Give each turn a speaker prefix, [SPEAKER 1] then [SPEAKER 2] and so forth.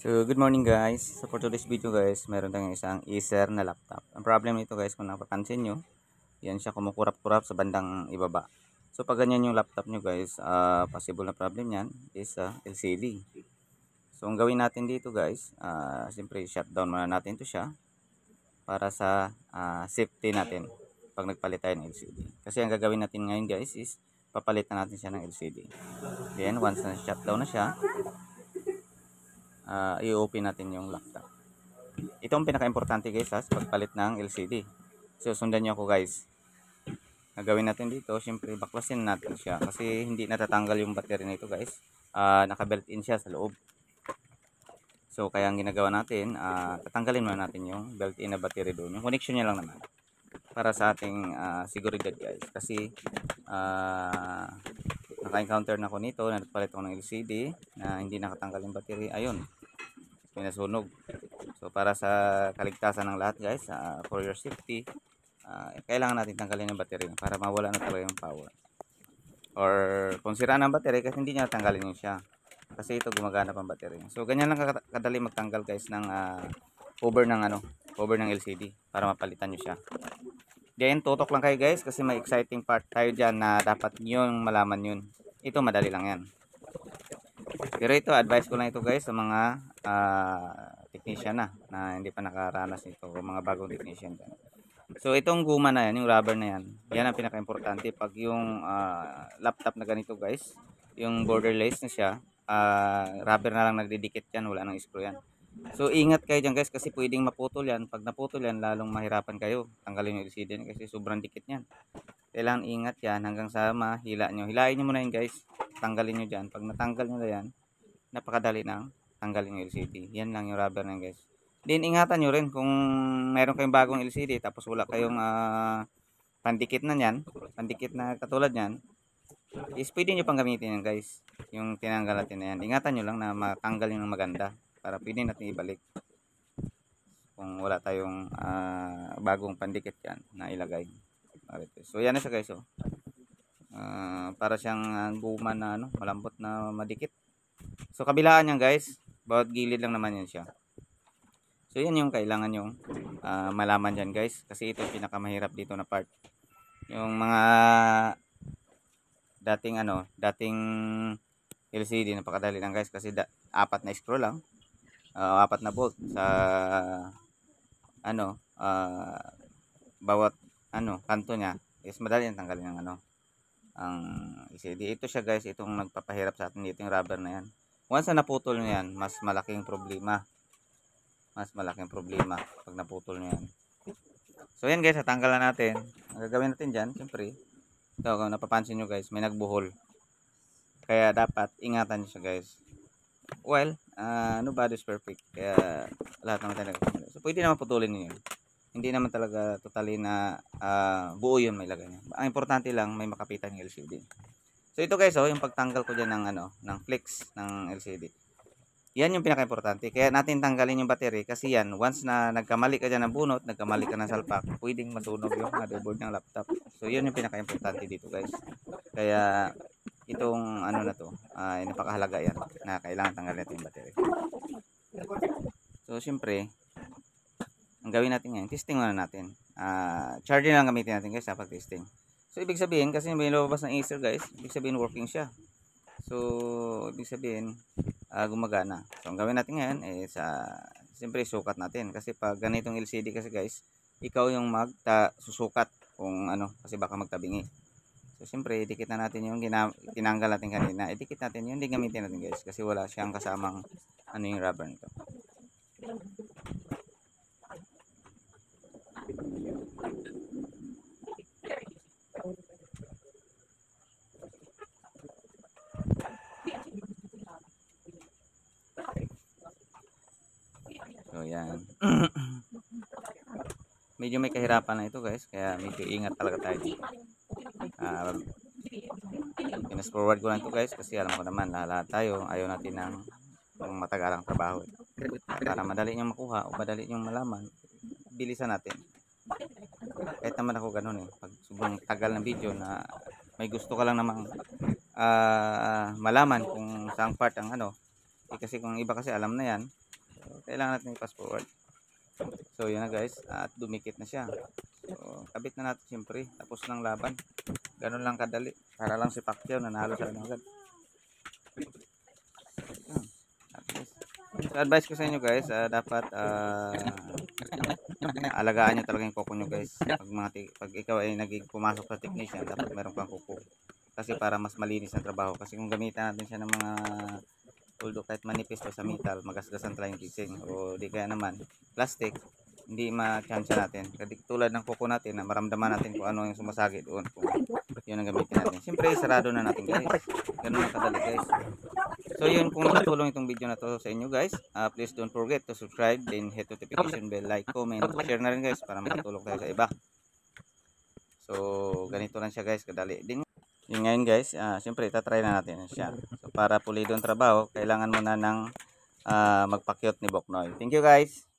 [SPEAKER 1] So, good morning guys. So, for today's video guys, meron tayong isang Acer na laptop. Ang problem nito guys, kung napapansin nyo, yan siya kumukurap-kurap sa bandang ibaba. So, pag ganyan yung laptop nyo guys, possible na problem yan is LCD. So, ang gawin natin dito guys, siyempre shutdown muna natin to siya para sa safety natin pag nagpalit tayo ng LCD. Kasi ang gagawin natin ngayon guys is papalitan natin siya ng LCD. Then, once na shutdown na siya, i-open natin yung laptop. Ito ang pinaka-importante guys sa pagpalit ng LCD. So sundan nyo ako guys. Gagawin natin dito, syempre baklasin natin siya kasi hindi natatanggal yung battery nito guys. Naka-built in siya sa loob. So kaya ang ginagawa natin, tatanggalin muna natin yung built-in na battery doon. Yung connection niya lang naman. Para sa ating seguridad guys. Kasi naka-encounter na ako nito, nagpalit ako ng LCD na hindi nakatanggal yung battery. Ayun, pinasunog. So para sa kaligtasan ng lahat guys, for your safety, kailangan natin tanggalin yung battery para mawala na talaga yung power. Or kung sira ng battery kasi hindi niya tanggalin yun siya. Kasi ito gumagana pang battery. So ganyan lang kadali magtanggal guys ng cover ng LCD para mapalitan niyo siya. Then tutok lang kayo guys kasi may exciting part tayo diyan na dapat niyo malaman yun. Ito madali lang yan. Pero ito, advice ko lang ito guys sa mga technician na hindi pa nakaranas nito o mga bagong technician dyan. So itong guma na yan, yung rubber na yan, yan ang pinaka-importante pag yung laptop na ganito guys, yung borderless na siya, rubber na lang nagdidikit yan, wala nang screw yan. So ingat kayo dyan guys kasi pwedeng maputol yan. Pag naputol yan, lalong mahirapan kayo tanggalin yung LCD kasi sobrang dikit yan. Kailangan ingat yan hanggang sa mahila nyo. Hilain nyo muna yan guys, tanggalin nyo dyan. Pag natanggal nyo na yan, napakadali nang tanggalin yung LCD. Yan lang yung rubber na guys. Then ingatan nyo rin kung meron kayong bagong LCD tapos wala kayong pandikit na yan, pandikit na katulad yan, is pwede nyo pang gamitin yan guys. Yung tinanggal natin na yan. Ingatan nyo lang na matanggal yung maganda para pwede natin ibalik. Kung wala tayong bagong pandikit yan na ilagay. So yan na siya guys. Para siyang guma na malambot na madikit. So kabilaan yan guys, bawat gilid lang naman yan siya. So yan yung kailangan yung malaman dyan guys, kasi ito yung pinakamahirap dito na part. Yung mga dating LCD napakadali lang guys kasi apat na screw lang, apat na bolt sa bawat kanto niya is madali ang tanggalin ng ang LCD. Ito siya guys, itong nagpapahirap sa atin dito yung rubber na yan. Once na naputol nyo yan, mas malaking problema pag naputol nyo yan. So yan guys, tatanggalan natin. Ang gagawin natin dyan, siyempre ito, kung napapansin nyo guys, may nagbuhol, kaya dapat ingatan nyo siya guys. Well, nobody's perfect, kaya lahat naman tayo nagkakamali. So pwede naman putulin nyo yun. Hindi naman talaga totally na buo yun may lagay niya. Ang importante lang may makapitan ng LCD. So ito guys, yung pagtanggal ko diyan ng flex ng LCD. Yan yung pinaka-importante. Kaya natin tanggalin yung battery kasi yan, once na nagkamali ka diyan ng bunot, nagkamali ka ng salpak, pwedeng masunog yung motherboard ng laptop. So yun yung pinaka-importante dito guys. Kaya itong napakahalaga yan na kailangan tanggalin natin yung battery. So syempre, ang gawin natin ngayon, testing muna natin. Charger lang gamitin natin guys sa pag-testing. So ibig sabihin, kasi may lumabas ng Acer guys, ibig sabihin working siya. So ibig sabihin gumagana. So ang gawin natin ngayon is siyempre sukat natin. Kasi pag ganitong LCD kasi guys, ikaw yung susukat kung kasi baka magtabingi. So siyempre idikit na natin yung tinanggal natin kanina. Idikit natin yung hindi gamitin natin guys kasi wala siyang kasamang yung rubber nito. So yan. Medyo may kahirapan na ito guys, kaya medyo ingat talaga tayo. Pinas forward ko lang ito guys kasi alam ko naman lahat tayo ayaw natin ng matagalang trabaho. Para madali nyo makuha o madali nyo malaman, bilisan natin. Kahit naman ako ganun pag sobrang tagal ng video na may gusto ka lang namang malaman kung saang part ang kasi kung iba kasi alam na yan, So, kailangan natin i-pass forward. So yun na guys, at dumikit na siya. So kabit na natin siyempre, tapos ng laban. Ganun lang kadali, para lang si Pacquiao nanalo siya na agad. So advice ko sa inyo guys, dapat alagaan nyo talaga yung kuko nyo guys. Pag ikaw ay naging pumasok sa technician, dapat meron kang kuko. Kasi para mas malinis ang trabaho. Kasi kung gamitan natin siya ng mga although kahit manipis pa sa metal, magasgasan talaga yung casing. O di kaya naman, plastic, hindi ma-chance natin. Kasi tulad ng kuko natin, na maramdaman natin kung ano yung sumasagi doon. Kung yun ang gamitin natin. Siyempre, sarado na natin guys. Ganun lang kadali guys. So yun, kung nakatulong itong video na to sa inyo guys, please don't forget to subscribe, then hit notification bell, like, comment, share na rin guys para makatulong tayo sa iba. So ganito lang siya guys, kadali din. Yun ngayon guys, siyempre itatry na natin siya. So para pulido ang trabaho, kailangan mo na ng magpakyot ni Boknoy. Thank you guys.